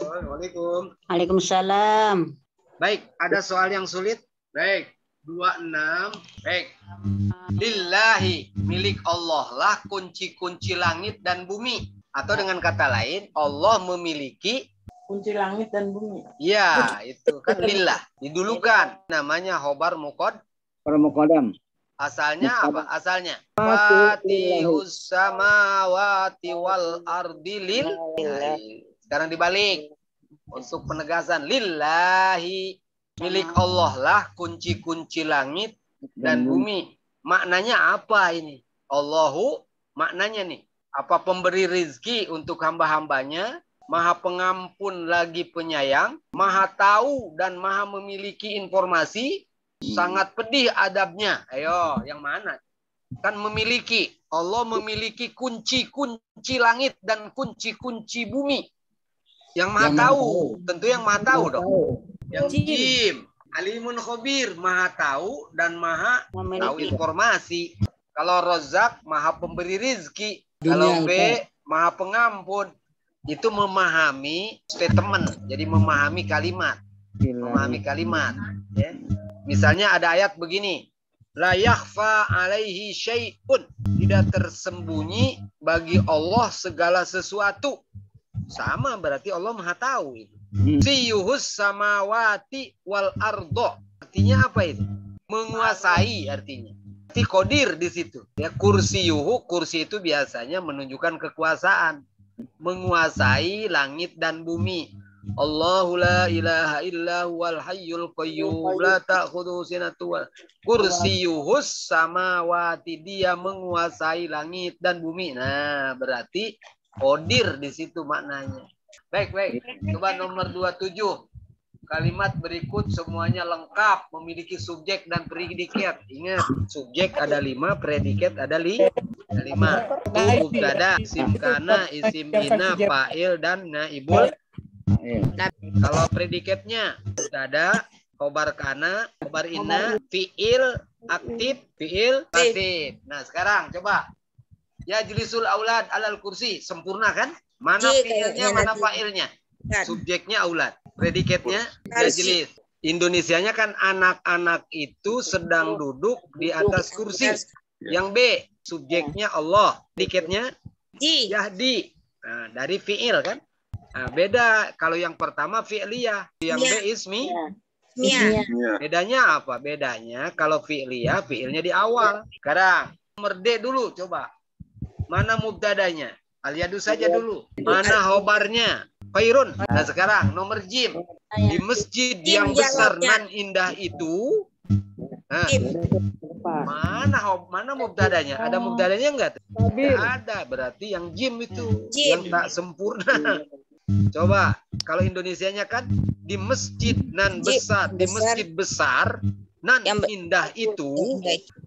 Assalamualaikum. Waalaikumsalam. Baik, ada soal yang sulit? Baik, 26. Baik. Lillahi, milik Allah lah kunci-kunci langit dan bumi. Atau dengan kata lain, Allah memiliki kunci langit dan bumi. ya, itu kan lillah. Didulukan. Namanya khobar Muqaddam. Asalnya apa? Asalnya Fatihus samawati wal ardi lil. Nah, sekarang dibalik. Untuk penegasan lillahi, milik Allah lah kunci-kunci langit dan bumi. Maknanya apa ini? Allahu maknanya nih. Apa pemberi rizki untuk hamba-hambanya. Maha pengampun lagi penyayang. Maha tahu dan maha memiliki informasi. Sangat pedih adabnya. Ayo, yang mana? Kan memiliki. Allah memiliki kunci-kunci langit dan kunci-kunci bumi. Yang maha tahu. Tentu yang maha tahu dong. Yang jim. Alimun khobir. Maha tahu dan maha tahu informasi. Kalau rozak, maha pemberi rizki. Kalau B, maha pengampun. Itu memahami statement. Jadi memahami kalimat. Memahami kalimat. Ya. Misalnya ada ayat begini. La yakhfa alaihi syai'un. Tidak tersembunyi bagi Allah segala sesuatu. Sama berarti Allah maha tahu. Siyuhus samawati wal ardo. Artinya apa itu? Menguasai artinya. Arti kodir di situ. Ya, kursiyuhu, kursi itu biasanya menunjukkan kekuasaan. Menguasai langit dan bumi. Allahu la ilaha illa huwal hayyul qayyum la ta'khudhuhu sinatun wa kursiyuhus samawati, dia menguasai langit dan bumi. Nah, berarti kodir di situ maknanya. Baik. Coba nomor 27. Kalimat berikut semuanya lengkap, memiliki subjek dan predikat. Ingat, subjek ada 5, predikat ada 5. Mubtada, isim kana, isim ina, fa'il dan naibul. Kalau predikatnya mubtada, khobar kana, khobar ina, fi'il aktif, fi'il pasif. Nah, sekarang coba. Ya jelisul aulad alal kursi, sempurna kan? Mana fi'ilnya, mana fa'ilnya? Subjeknya aulad, predikatnya ya jelis. Indonesianya kan anak-anak itu sedang duduk di atas kursi. Yang B, subjeknya Allah, predikatnya Yahdi. Nah, dari fi'il kan? Nah, beda kalau yang pertama fi'liyah, yang B ismi. Bedanya apa? Bedanya kalau fi'liyah, fi'ilnya di awal. Sekarang nomor D dulu coba. Mana mubtadanya? Al-yadu saja dulu. Mana khobarnya? Khairun. Nah, sekarang nomor jim. Di masjid yang besar nan indah itu. Nah, mana mubtadanya? Ada mubtadanya enggak? Tidak ada. Berarti yang jim itu yang tak sempurna. Coba kalau Indonesianya kan di masjid nan besar, di masjid besar nan indah itu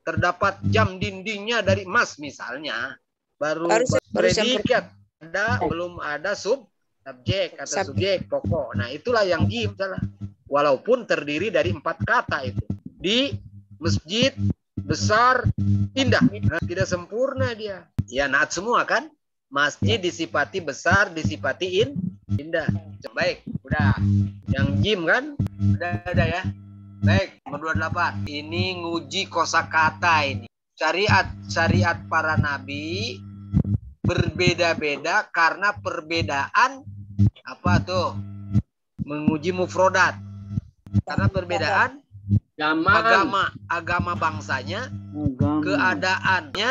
terdapat jam dindingnya dari emas misalnya. Baru predikat ada, belum ada subjek atau subjek pokok. Nah, itulah yang jim salah. Walaupun terdiri dari 4 kata itu. Di masjid besar indah. Nah, tidak sempurna dia. Ya naat semua kan? Masjid disifati besar, disifati indah. Baik, udah. Yang jim kan? Udah ya. Baik, nomor 28. Ini nguji kosakata ini. Syariat para nabi berbeda-beda karena perbedaan apa tuh? Menguji mufrodat. Karena perbedaan agama bangsanya, keadaannya,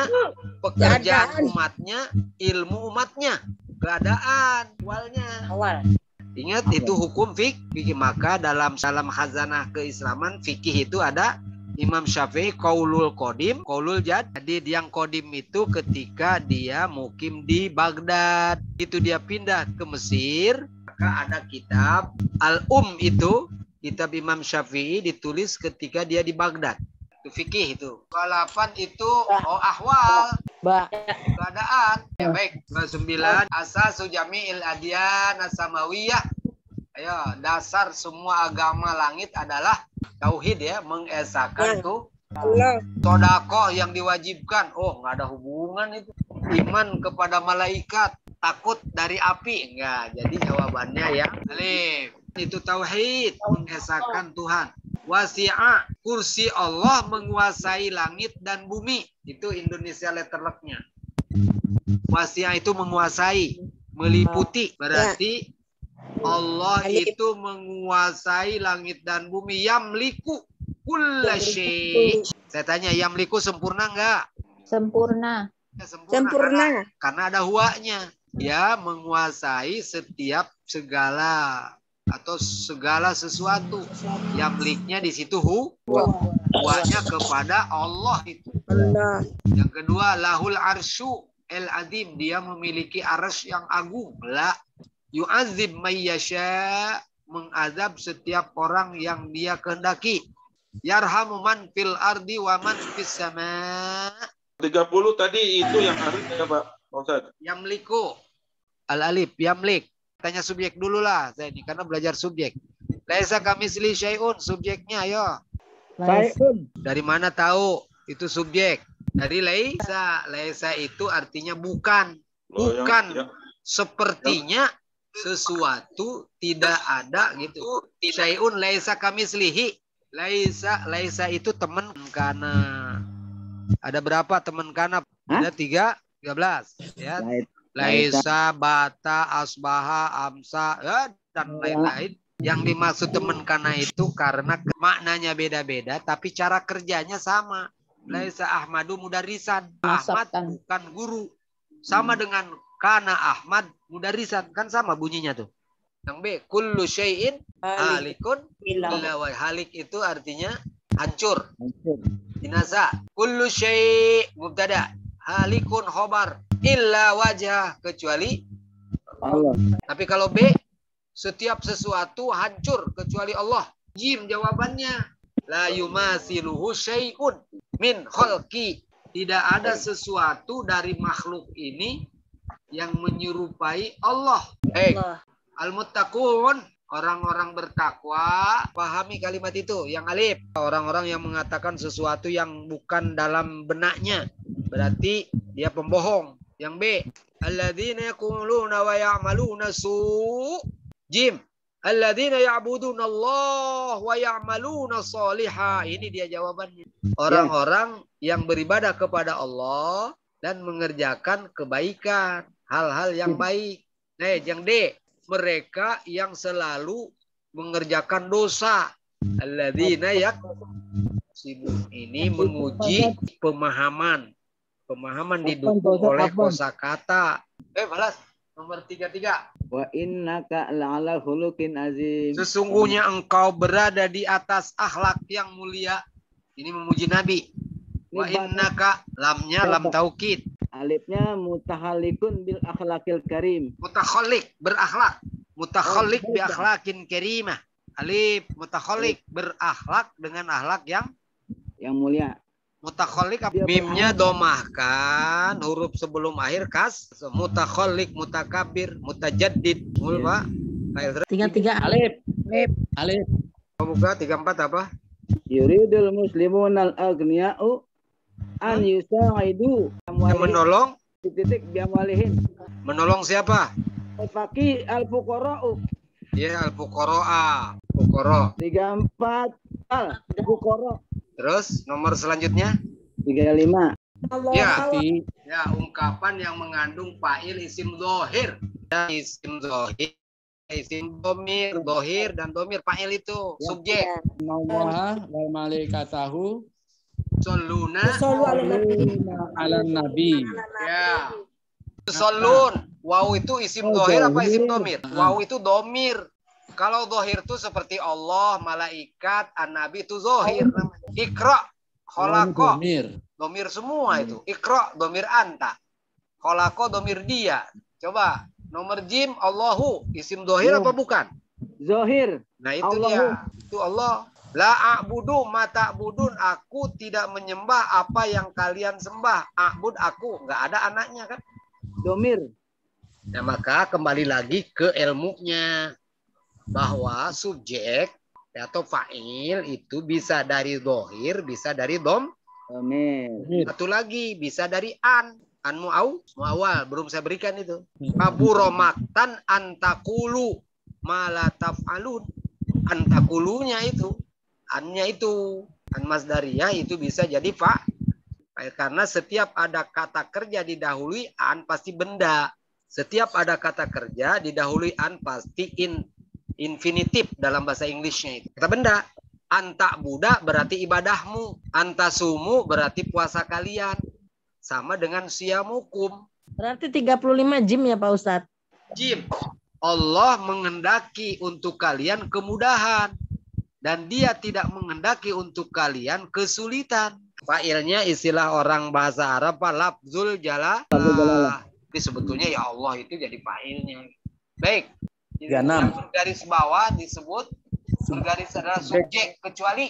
pekerjaan umatnya, ilmu umatnya, keadaan awal. Ingat itu hukum fikih. Maka dalam khazanah keislaman fikih itu ada Imam Syafi'i qaulul qadim, qaulul jad. Jadi yang qadim itu ketika dia mukim di Baghdad, itu dia pindah ke Mesir, maka ada kitab itu kitab Imam Syafi'i ditulis ketika dia di Baghdad. Itu fikih itu. 28 itu ahwal, keadaan. Ya baik. 29 asasu jami'il adyan as-samawiyah. Ayo, dasar semua agama langit adalah tauhid ya, mengesahkan tuh sodako yang diwajibkan. Oh, nggak ada hubungan itu. Iman kepada malaikat, takut dari api? Enggak. Jadi jawabannya yang alif. Itu tauhid, mengesahkan Tuhan. Wasi'a, kursi Allah menguasai langit dan bumi. Itu Indonesia letterlocknya. Wasi'a itu menguasai, meliputi. Berarti Allah itu menguasai langit dan bumi. Yamliku kulla syai'. Saya tanya, yamliku sempurna enggak? Sempurna. Ya, sempurna. Karena ada huwanya. Dia menguasai setiap segala atau segala sesuatu. Yamliknya di situ huwanya kepada Allah itu. Yang kedua, lahul arsyu el adim, dia memiliki arsy yang agung. La yu'adzib mayyasha, mengazab setiap orang yang dia kehendaki. Yarhamu man fil ardi wa man fis sama. 30 tadi itu yang alif ya Pak Ustaz. Yamliku al alif yamlik. Tanya subjek dulu lah saya ini karena belajar subjek. Laisa kamisli syai'un, subjeknya ayo. Syai'un. Dari mana tahu itu subjek? Dari laisa. Laisa itu artinya bukan. Bukan. Sepertinya sesuatu tidak ada gitu. Syai'un laisa kamislihi. Laisa itu teman kana. Ada berapa teman kana? Ada 13 ya. Laisa, bata, asbaha, amsa, ya, dan lain-lain. Yang dimaksud teman kana itu karena maknanya beda-beda tapi cara kerjanya sama. Laisa Ahmadu mudarisan. Ahmad bukan guru. Sama dengan kana Ahmad mudarisan, kan sama bunyinya tuh. Yang B, kullu syai'in halikun illa wajh. Halik itu artinya hancur. Binasa. Kullu syai' mubtada. Halikun khobar. Illa wajah, kecuali Allah. Tapi kalau B, setiap sesuatu hancur kecuali Allah. Jim jawabannya. La yumasiluhu syai'un min khalqi. Tidak ada sesuatu dari makhluk ini yang menyerupai Allah. Al-muttaqun, orang-orang bertakwa. Pahami kalimat itu, yang alif. Orang-orang yang mengatakan sesuatu yang bukan dalam benaknya. Berarti dia pembohong. Yang B, alladzina yaquluna wa ya'maluna su'. Jim, alladzina ya'buduna Allah wa ya'maluna shaliha. Ini dia jawabannya. Orang-orang yang beribadah kepada Allah dan mengerjakan kebaikan, hal-hal yang baik. Nah, yang D, mereka yang selalu mengerjakan dosa. Alladzina yaksibun. Ini menguji pemahaman. Pemahaman didukung oleh kosakata. Balas nomor 33. Wa innaka la'ala khuluqin azim. Sesungguhnya engkau berada di atas akhlak yang mulia. Ini memuji Nabi. Wa innaka, lamnya lam taukid. Alifnya mutahallikun bil akhlakil karim. Mutakhalik, berakhlak. Mutakhalik bi akhlakin karimah. Alif mutakhalik, berakhlak dengan akhlak yang mulia. Mutakhalik, mimnya domahkan, huruf sebelum akhir kas. Mutakhalik, mutakabir, mutajaddid. Mulpa. 33 alif. Alif. Buka 34 apa? Yuridul muslimun al-aghniya'u an yusaidu. Yang menolong? Titik biamwalihin. Menolong siapa? Al-faqih al-fuqara'u. Ya, al-fuqara'a. Fuqara. 34 al-fuqara. Terus nomor selanjutnya? 35. Ya, ungkapan yang mengandung fa'il isim dhohir. Ya, isim dhohir, isim domir, dhohir dan domir. Fa'il itu subjek. Allah wal malaikatahu Soluna ala nabi. Ya. Solun. Waw itu isim dhohir apa isim domir? Waw itu domir. Kalau dhohir itu seperti Allah, malaikat, an-nabi itu dhohir. Ikra, kholako, domir semua itu. Ikra, domir anta. Kholako, domir dia. Coba, nomor jim, Allahu. Isim dhohir apa bukan? Zohir. Nah itu Allahu. dia. Itu Allah. La a'budu ma ta'budun. Aku tidak menyembah apa yang kalian sembah. A'bud aku. Nggak ada anaknya kan? Domir. Nah maka kembali lagi ke ilmunya. Bahwa subjek atau fa'il itu bisa dari dhohir, bisa dari domir. Satu lagi bisa dari an. muawal belum saya berikan itu. Kaburo maktan antakulu malataf alun. Antakulunya itu, annya itu, an masdariyah itu bisa jadi karena setiap ada kata kerja didahului an pasti benda. Setiap ada kata kerja didahului an pasti infinitif dalam bahasa Inggrisnya itu. Kata benda. Anta buda berarti ibadahmu. Anta sumu berarti puasa kalian. Sama dengan siamukum. Berarti 35 jim ya Pak Ustadz? Jim. Allah menghendaki untuk kalian kemudahan. Dan dia tidak menghendaki untuk kalian kesulitan. Fa'ilnya istilah orang bahasa Arab lafzul jalalah. Tapi sebetulnya ya Allah itu jadi fa'ilnya. Baik. Yang bergaris bawah disebut bergaris adalah subjek kecuali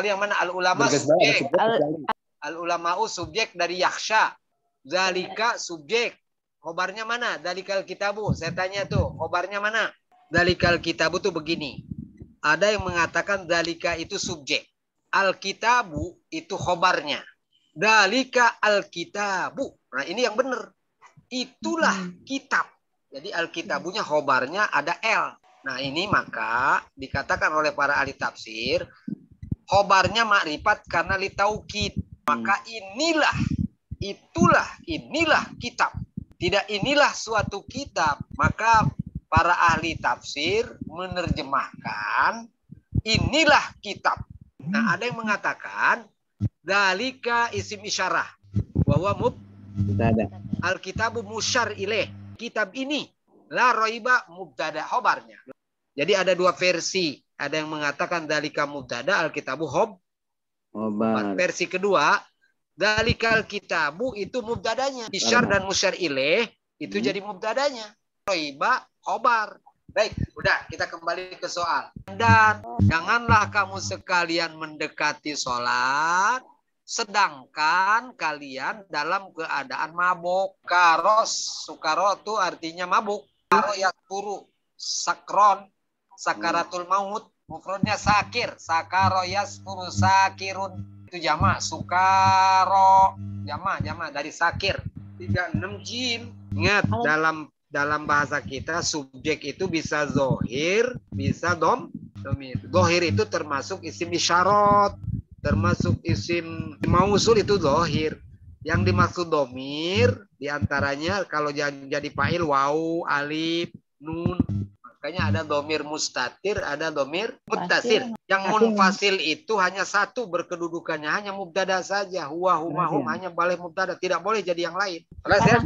yang mana al ulama subjek. Al ulama'u subjek dari yakhsha. Zalika subjek. Khobarnya mana? Dalikal kitabu. Saya tanya tuh, khobarnya mana? Dalikal kitabu tuh begini. Ada yang mengatakan dalika itu subjek. Al-kitabu itu khobarnya. Dalika al-kitabu. Nah ini yang benar. Itulah kitab. Jadi al-kitabunya khobarnya ada L. Nah ini maka dikatakan oleh para ahli tafsir. Khobarnya makrifat karena litaukid. Maka inilah kitab. Tidak inilah suatu kitab. Maka para ahli tafsir menerjemahkan inilah kitab. Nah, ada yang mengatakan dalika isim isyarah bahwa mubtada. Alkitabu musyar ilaih. Kitab ini la raiba mubtada khobarnya. Jadi ada dua versi. Ada yang mengatakan dalika mubtada alkitabu khobar. Versi kedua dalikal kitabu itu mubtadanya. Isyar dan musyar ilaih itu jadi mubtadanya. Raiba khobar. Baik, udah kita kembali ke soal. Dan janganlah kamu sekalian mendekati sholat sedangkan kalian dalam keadaan mabuk. Sukaro itu artinya mabuk. Karo yakuru, sakron, sakaratul maut. Mufradnya sakir, sakaro yaskuru sakirun. Itu jamak, sukaro. Jamak dari sakir. 36 jim. Ingat, dalam bahasa kita subjek itu bisa zohir, bisa domir. Zohir itu termasuk isim isyarat, termasuk isim mausul itu zohir. Yang dimaksud domir diantaranya kalau jadi fa'il waw, alif, nun. Makanya ada domir mustatir, ada domir muttasil. Yang munfasil itu hanya satu berkedudukannya, hanya mubtada saja. Huwa, huma, hum hanya boleh mubtada, tidak boleh jadi yang lain. Jelas ya?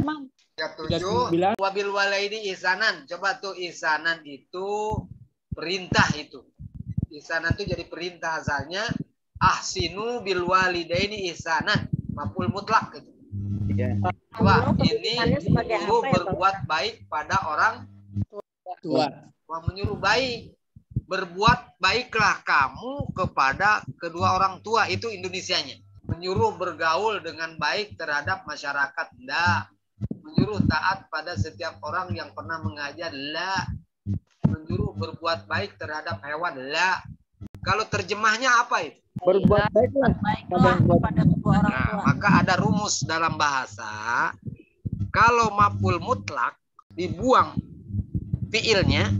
Ketujuh, wabil walaidi ihsanan. Coba tuh ihsanan itu perintah itu. Ihsanan itu jadi perintah asalnya. Ahsinu bil walidaini ihsanan. Maf'ul mutlak itu. Coba ini menyuruh berbuat baik pada orang tua. Menyuruh baik. Berbuat baiklah kamu kepada kedua orang tua. Itu Indonesianya. Menyuruh bergaul dengan baik terhadap masyarakat. Enggak. Menyuruh taat pada setiap orang yang pernah mengajar. La. Menyuruh berbuat baik terhadap hewan. La. Kalau terjemahnya apa itu? Berbuat baiklah kepada kedua orang tua. Maka ada rumus dalam bahasa. Kalau maf'ul mutlak dibuang fiilnya,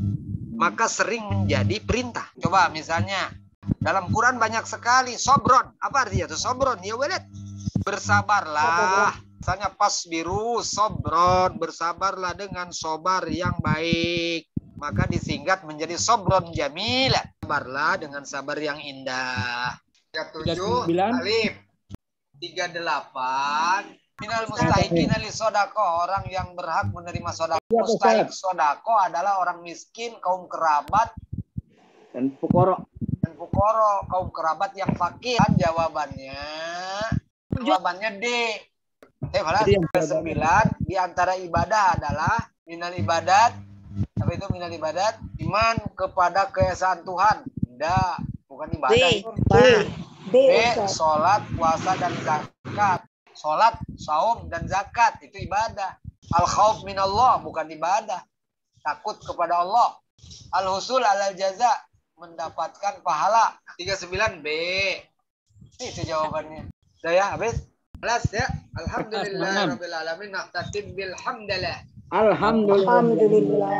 maka sering menjadi perintah. Coba misalnya dalam Quran banyak sekali sobron. Apa artinya itu sobron? Ya walad. Bersabarlah. Misalnya pasbiru sobron. Bersabarlah dengan sobar yang baik. Maka disingkat menjadi sobron jamila. Sabarlah dengan sabar yang indah. 37 alif. 38 minal mustahiqina li sodako, orang yang berhak menerima sodako. Mustahik sodako adalah orang miskin, kaum kerabat, dan fukoro, kaum kerabat yang fakir. Jawabannya D. Yang ke-9 di antara ibadah adalah minal ibadat. Apa itu minal ibadat? Iman kepada keesaan Tuhan. Tidak, bukan ibadah. B. Sholat, puasa, dan zakat. Sholat, saum, dan zakat itu ibadah. Al-khauf minallah bukan ibadah. Takut kepada Allah. Al-husul alal jaza, mendapatkan pahala. 39 B. Itu jawabannya. Udah ya, habis? ya. Alhamdulillahirabbil alamin. Naqtatim bil hamdalah. Alhamdulillah. Alhamdulillah.